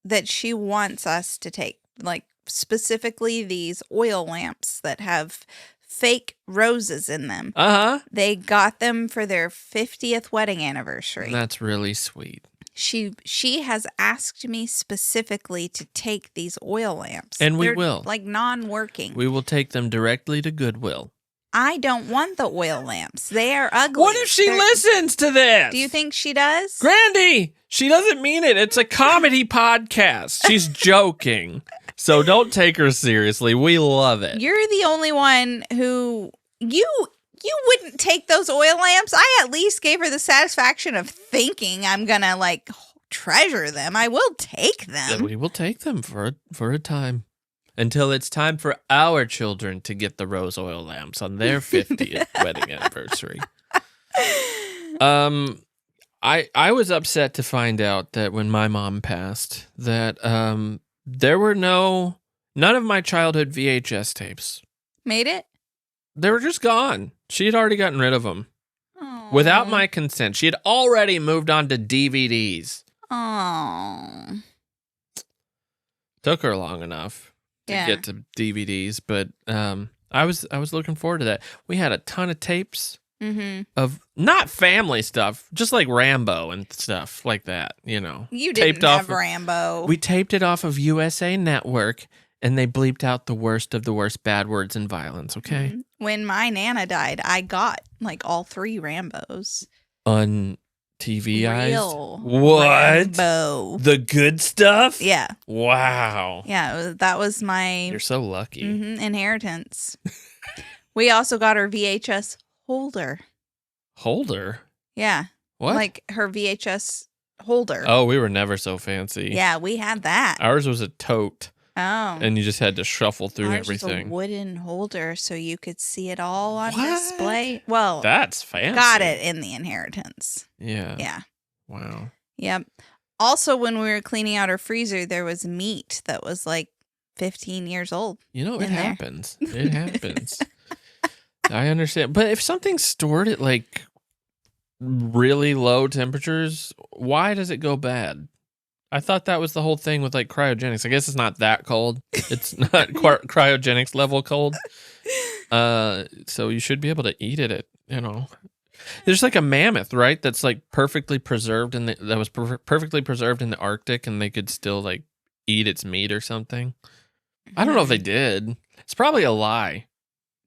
that she wants us to take, like specifically these oil lamps that have fake roses in them. Uh-huh. They got them for their 50th wedding anniversary. That's really sweet. She has asked me specifically to take these oil lamps. And we They're will. Like non-working. We will take them directly to Goodwill. I don't want the oil lamps. They are ugly. What if she listens to this? Do you think she does? Grandy, she doesn't mean it. It's a comedy podcast. She's joking. So don't take her seriously. We love it. You're the only one who... You wouldn't take those oil lamps. I at least gave her the satisfaction of thinking I'm going to, treasure them. I will take them. We will take them for a time. Until it's time for our children to get the rose oil lamps on their 50th wedding anniversary. I was upset to find out that when my mom passed, that there were none of my childhood VHS tapes. Made it? They were just gone. She had already gotten rid of them. Aww. Without my consent. She had already moved on to DVDs. Oh. Took her long enough to get to DVDs, but I was looking forward to that. We had a ton of tapes of not family stuff, just like Rambo and stuff like that, You didn't have Rambo. We taped it off of USA Network, and they bleeped out the worst of the worst bad words and violence, okay? Mm-hmm. When my Nana died, I got all 3 Rambos. On TVized? Real what? Rambo. The good stuff? Yeah. Wow. Yeah, that was my... You're so lucky. Inheritance. We also got her VHS holder. Holder? Yeah. What? Like her VHS holder. Oh, we were never so fancy. Yeah, we had that. Ours was a tote. Oh. And you just had to shuffle through Ours everything. Was a wooden holder so you could see it all on display. Well, that's fancy. Got it in the inheritance. Yeah. Yeah. Wow. Yep. Also, when we were cleaning out our freezer, there was meat that was 15 years old. It happens. It happens. I understand. But if something's stored at really low temperatures, why does it go bad? I thought that was the whole thing with cryogenics. I guess it's not that cold. It's not cryogenics level cold. So you should be able to eat it at, There's a mammoth, right? That's perfectly preserved perfectly preserved in the Arctic, and they could still eat its meat or something. I don't know if they did. It's probably a lie.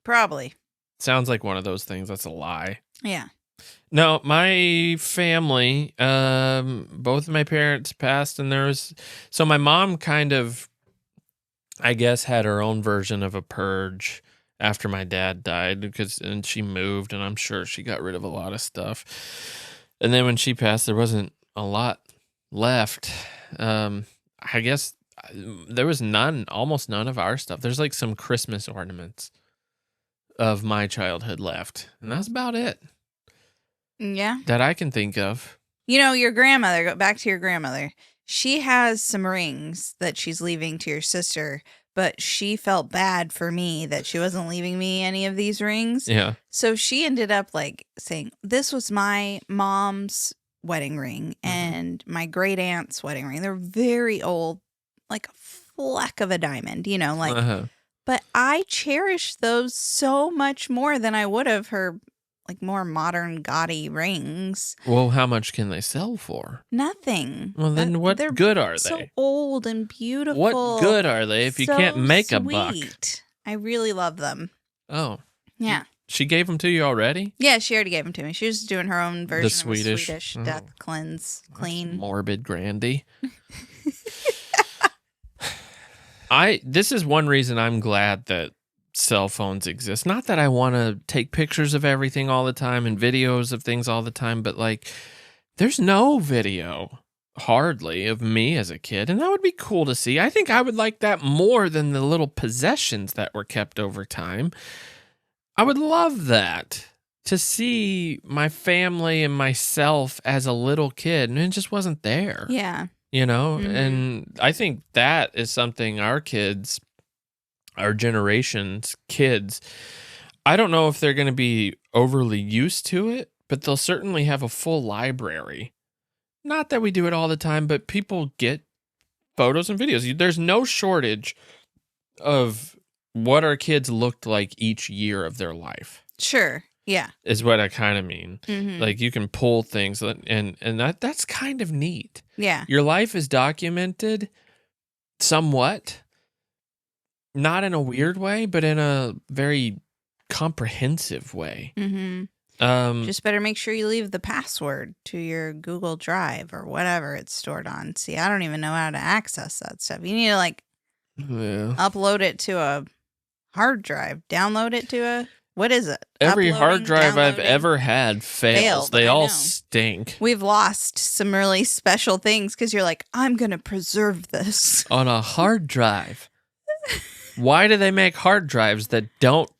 Probably. Sounds like one of those things that's a lie. Yeah. No, my family, both of my parents passed, and so my mom kind of, I guess, had her own version of a purge after my dad died, and she moved, and I'm sure she got rid of a lot of stuff. And then when she passed, there wasn't a lot left. I guess there was almost none of our stuff. There's some Christmas ornaments of my childhood left, and that's about it. Yeah. that I can think of. You know, your grandmother, go back to your grandmother. She has some rings that she's leaving to your sister, but she felt bad for me that she wasn't leaving me any of these rings. Yeah. So she ended up like saying, this was my mom's wedding ring and my great aunt's wedding ring. They're very old, like a fleck of a diamond, you know, like, but I cherish those so much more than I would have her like more modern gaudy rings. Well, how much can they sell for? Nothing. Well, then what good are so they? Old and beautiful. What good are they if you can't make a buck? I really love them. Oh. Yeah. She gave them to you already? Yeah, she already gave them to me. She was doing her own version of a Swedish death clean. Morbid Grandy. This is one reason I'm glad that cell phones exist. Not that I want to take pictures of everything all the time and videos of things all the time, but like there's no video hardly of me as a kid, and that would be cool to see. I think I would like that more than the little possessions that were kept over time. I would love that, to see my family and myself as a little kid, and it just wasn't there. Yeah. You know, and I think that is something our kids, our generation's kids, I don't know if they're going to be overly used to it, but they'll certainly have a full library. Not that we do it all the time, but people get photos and videos. There's no shortage of what our kids looked like each year of their life. Sure. Yeah. Is what I kind of mean. Mm-hmm. Like you can pull things and that's kind of neat. Yeah. Your life is documented somewhat. Not in a weird way, but in a very comprehensive way. Mm-hmm. Just better make sure you leave the password to your Google Drive or whatever it's stored on. See, I don't even know how to access that stuff. You need to like upload it to a hard drive, download it to a, what is it? Every hard drive I've ever had fails. They all stink. We've lost some really special things because you're like, I'm going to preserve this. On a hard drive. Why do they make hard drives that don't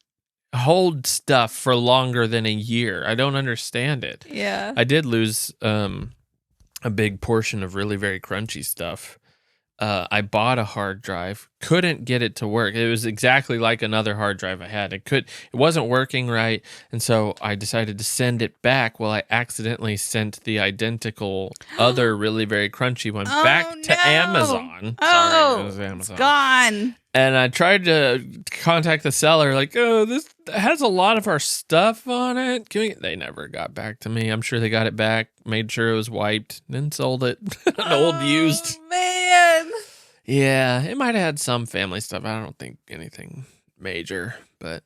hold stuff for longer than a year? I don't understand it. Yeah. I did lose a big portion of really very crunchy stuff. I bought a hard drive, couldn't get it to work. It was exactly like another hard drive I had. It wasn't working right, and so I decided to send it back. Well, I accidentally sent the identical other really very crunchy one back to Amazon. Sorry, it was Amazon. It's gone. And I tried to contact the seller, like, oh, this has a lot of our stuff on it. They never got back to me. I'm sure they got it back, made sure it was wiped, then sold it. An old used. Man. Yeah, it might have had some family stuff. I don't think anything major. But,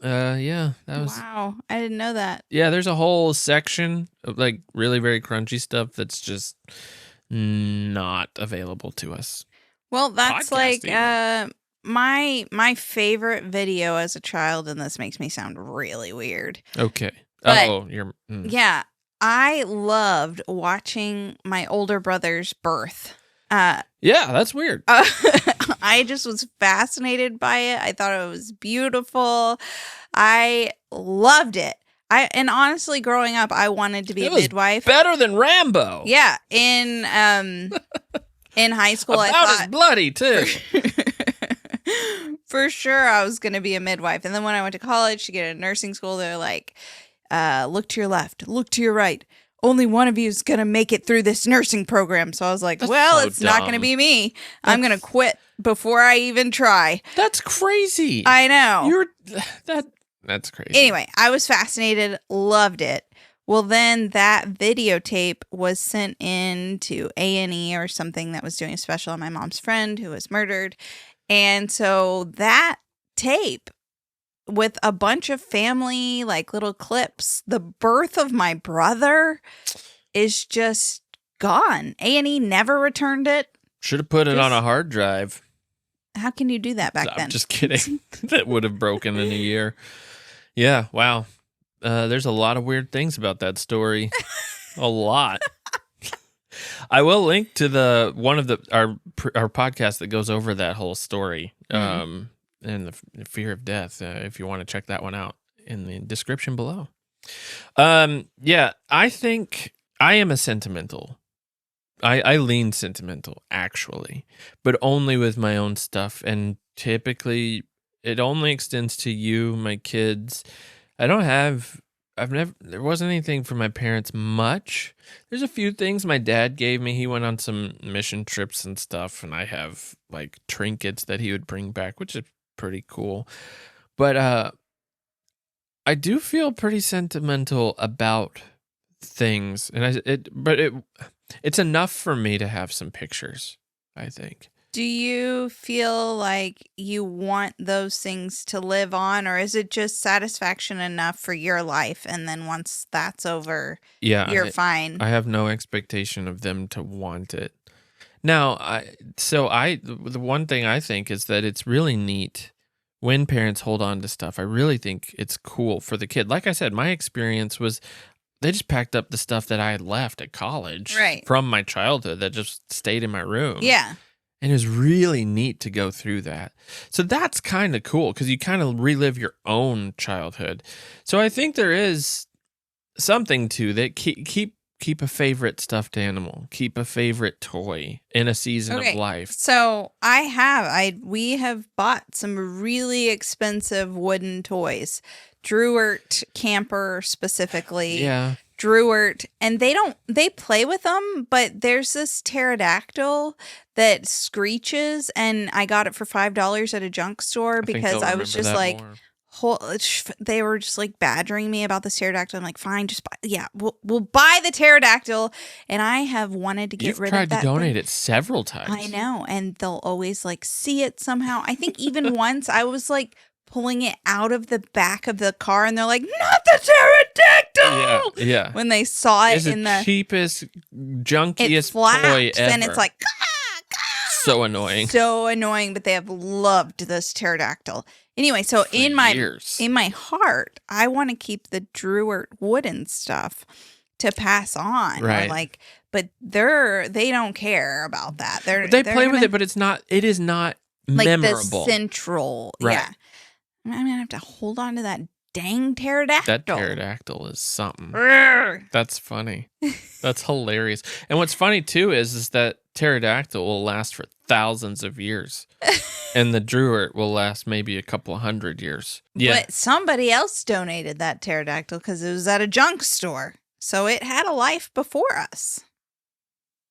yeah, that was... Wow, I didn't know that. Yeah, there's a whole section of, like, really very crunchy stuff that's just not available to us. Well, that's like... My favorite video as a child, and this makes me sound really weird. Okay. But, yeah, I loved watching my older brother's birth. Yeah, that's weird. I just was fascinated by it. I thought it was beautiful. I loved it. And honestly, growing up, I wanted to be a midwife. Better than Rambo. Yeah, in high school, I thought as bloody too. For sure, I was going to be a midwife. And then when I went to college to get a nursing school, they're like, look to your left, look to your right. Only one of you is going to make it through this nursing program. So I was like, it's not going to be me. I'm going to quit before I even try. That's crazy. I know. That's crazy. Anyway, I was fascinated, loved it. Well, then that videotape was sent in to A&E or something that was doing a special on my mom's friend who was murdered. And so that tape with a bunch of family, like little clips, the birth of my brother is just gone. A&E never returned it. Should have put it on a hard drive. How can you do that back then? I'm just kidding. That would have broken in a year. Yeah, wow. There's a lot of weird things about that story. A lot. I will link to one of our podcast that goes over that whole story, and the fear of death. If you want to check that one out, in the description below. Yeah, I think I am a sentimental. I lean sentimental, actually, but only with my own stuff. And typically, it only extends to you, my kids. I don't have, there wasn't anything for my parents much. There's a few things my dad gave me. He went on some mission trips and stuff, and I have like trinkets that he would bring back, which is pretty cool. But I do feel pretty sentimental about things, and it's enough for me to have some pictures, I think. Do you feel like you want those things to live on, or is it just satisfaction enough for your life, and then once that's over, you're fine? I have no expectation of them to want it. Now, the one thing I think is that it's really neat when parents hold on to stuff. I really think it's cool for the kid. Like I said, my experience was they just packed up the stuff that I had left at college from my childhood that just stayed in my room. Yeah. And it was really neat to go through that. So that's kind of cool because you kind of relive your own childhood. So I think there is something to that. Keep a favorite stuffed animal. Keep a favorite toy in a season of life. So we have bought some really expensive wooden toys. Druert camper specifically. Yeah. Druert, and they play with them, but there's this pterodactyl that screeches, and I got it for $5 at a junk store because I was just like, they were just like badgering me about this pterodactyl. I'm like, fine, just buy, we'll buy the pterodactyl, and I have wanted to get rid of that. You've tried to donate it several times. I know, and they'll always like see it somehow. I think even once I was like pulling it out of the back of the car, and they're like, "Not the pterodactyl!" Yeah. When they saw it in the cheapest, junkiest toy ever, and it's like, so annoying, But they have loved this pterodactyl. Anyway, so in my heart, I want to keep the Druert wooden stuff to pass on, right? But they don't care about that. They play with it, but it is not like memorable. The central, right. Yeah. I'm gonna have to hold on to that dang pterodactyl. That pterodactyl is something. That's funny. That's hilarious. And what's funny too is that pterodactyl will last for thousands of years, and the Druert will last maybe a couple of 100 years. Yeah. But somebody else donated that pterodactyl because it was at a junk store, so it had a life before us.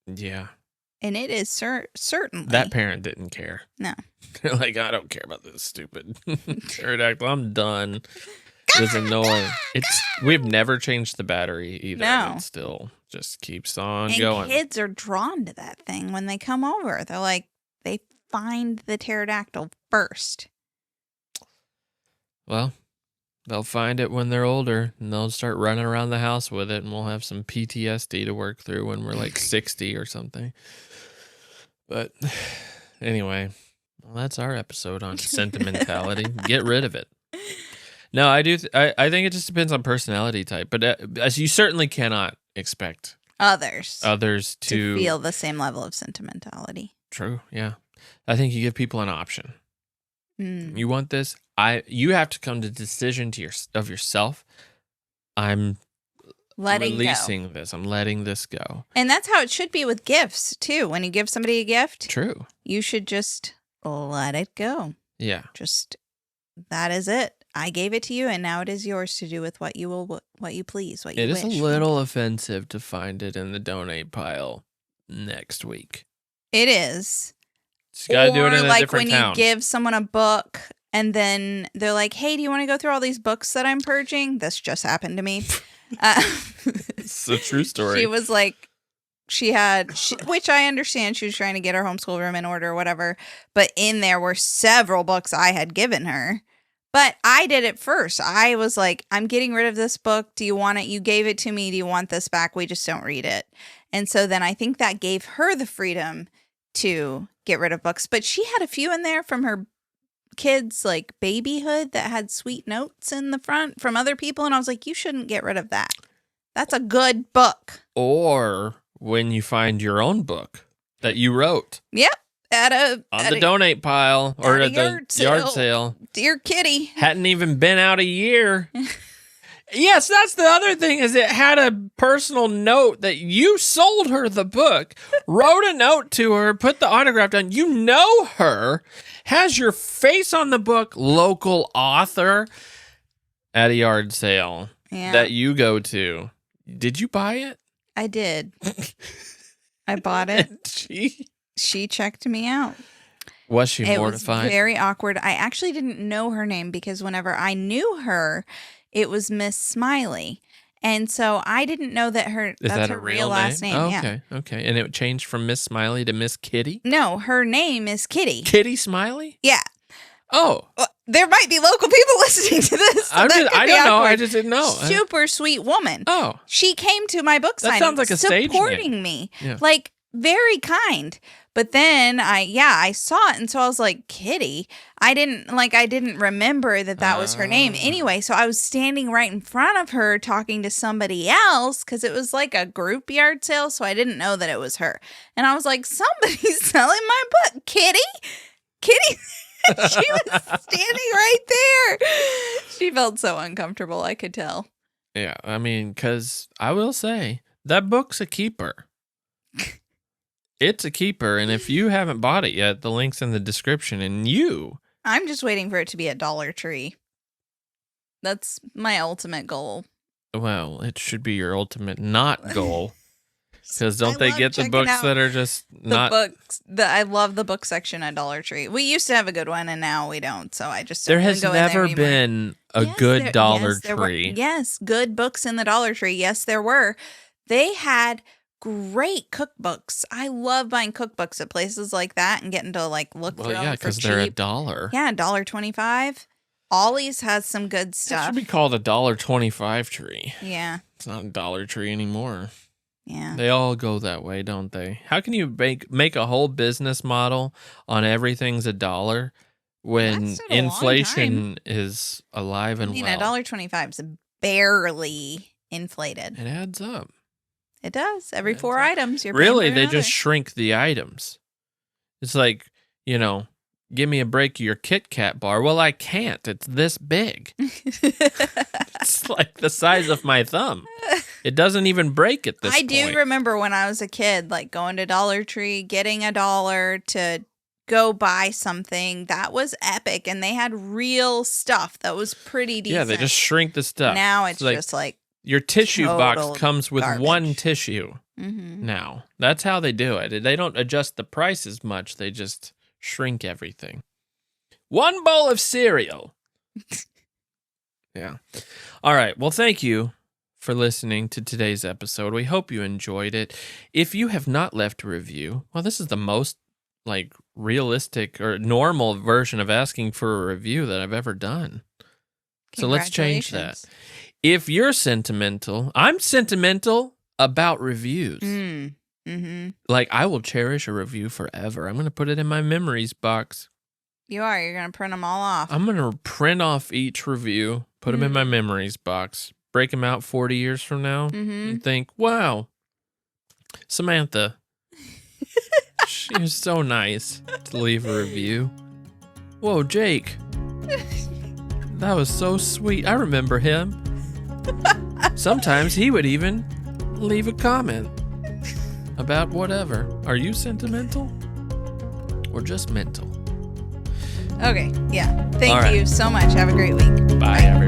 Yeah. And it is certainly. That parent didn't care. No. They're like, I don't care about this stupid pterodactyl. I'm done. It's annoying. We've never changed the battery either. No. It still just keeps on and going. Kids are drawn to that thing when they come over. They're like, they find the pterodactyl first. Well, they'll find it when they're older, and they'll start running around the house with it, and we'll have some PTSD to work through when we're like 60 or something. But anyway, well, that's our episode on sentimentality. Get rid of it. No, I do. I think it just depends on personality type, but as you certainly cannot expect others to feel the same level of sentimentality. True. Yeah, I think you give people an option. You want this? You have to come to the decision of yourself. I'm releasing this. I'm letting this go. And that's how it should be with gifts too. When you give somebody a gift, true, you should just let it go. Yeah. Just that is it. I gave it to you, and now it is yours to do with what you please, what you wish. It is a little offensive to find it in the donate pile next week. It is. So you gotta do it in a different town. Like when you give someone a book, and then they're like, "Hey, do you want to go through all these books that I'm purging?" This just happened to me. It's a true story. She was like, which I understand, she was trying to get her homeschool room in order or whatever, but in there were several books I had given her. But I did it first. I was like, I'm getting rid of this book. Do you want it? You gave it to me. Do you want this back? We just don't read it. And so then I think that gave her the freedom to get rid of books. But she had a few in there from her kids' like babyhood that had sweet notes in the front from other people. And I was like, you shouldn't get rid of that. That's a good book. Or when you find your own book that you wrote. Yep. On the donate pile or at the yard sale. Dear kitty. Hadn't even been out a year. Yes, that's the other thing is it had a personal note that you sold her the book, wrote a note to her, put the autograph down. You know her, has your face on the book, local author at a yard sale that you go to. Did you buy it? I did. I bought it. She checked me out. Was she mortified? It was very awkward. I actually didn't know her name because whenever I knew her, it was Miss Smiley. And so I didn't know that that's her real last name. Oh, okay, okay. And it changed from Miss Smiley to Miss Kitty? No, her name is Kitty. Kitty Smiley? Yeah. Oh. Well, there might be local people listening to this. So I don't know. I just didn't know. Super sweet woman. Oh. She came to my book signing. That sounds like a stage name. Supporting me. Yeah. Like, very kind. But then I saw it, and so I was like, Kitty. I didn't remember that was her name anyway. So I was standing right in front of her talking to somebody else because it was like a group yard sale. So I didn't know that it was her. And I was like, somebody's selling my book, Kitty. Kitty. She was standing right there. She felt so uncomfortable. I could tell. Yeah, I mean, because I will say that book's a keeper. It's a keeper, and if you haven't bought it yet, the link's in the description, I'm just waiting for it to be at Dollar Tree. That's my ultimate goal. Well, it should be your ultimate not goal. Because don't they get the books that are just not... I love the book section at Dollar Tree. We used to have a good one, and now we don't, so I just There has never been a good Dollar Tree. Yes, good books in the Dollar Tree. Yes, there were. They had... great cookbooks. I love buying cookbooks at places like that and getting to look through them for cheap. Yeah, because they're $1. Yeah, $1.25. Ollie's has some good stuff. It should be called a $1.25 tree. Yeah. It's not a Dollar Tree anymore. Yeah. They all go that way, don't they? How can you make a whole business model on everything's $1 when inflation is alive and well? $1.25 is barely inflated. It adds up. It does. Every 4 items, you're really, paying for they another. just shrink the items. It's like, give me a break of your Kit Kat bar. Well, I can't. It's this big. It's like the size of my thumb. It doesn't even break at this point. I do remember when I was a kid, going to Dollar Tree, getting $1 to go buy something. That was epic. And they had real stuff that was pretty decent. Yeah, they just shrink the stuff. Now it's just your tissue box comes with garbage. one tissue now. That's how they do it. They don't adjust the price as much. They just shrink everything. One bowl of cereal. Yeah. All right. Well, thank you for listening to today's episode. We hope you enjoyed it. If you have not left a review, well, this is the most realistic or normal version of asking for a review that I've ever done. So let's change that. If you're sentimental, I'm sentimental about reviews. Mm-hmm. I will cherish a review forever. I'm going to put it in my memories box. You are. You're going to print them all off. I'm going to print off each review, put them in my memories box, break them out 40 years from now, and think, wow, Samantha, she was so nice to leave a review. Whoa, Jake, that was so sweet. I remember him. Sometimes he would even leave a comment about whatever. Are you sentimental or just mental? Okay, yeah. Thank you so much. Have a great week. Bye.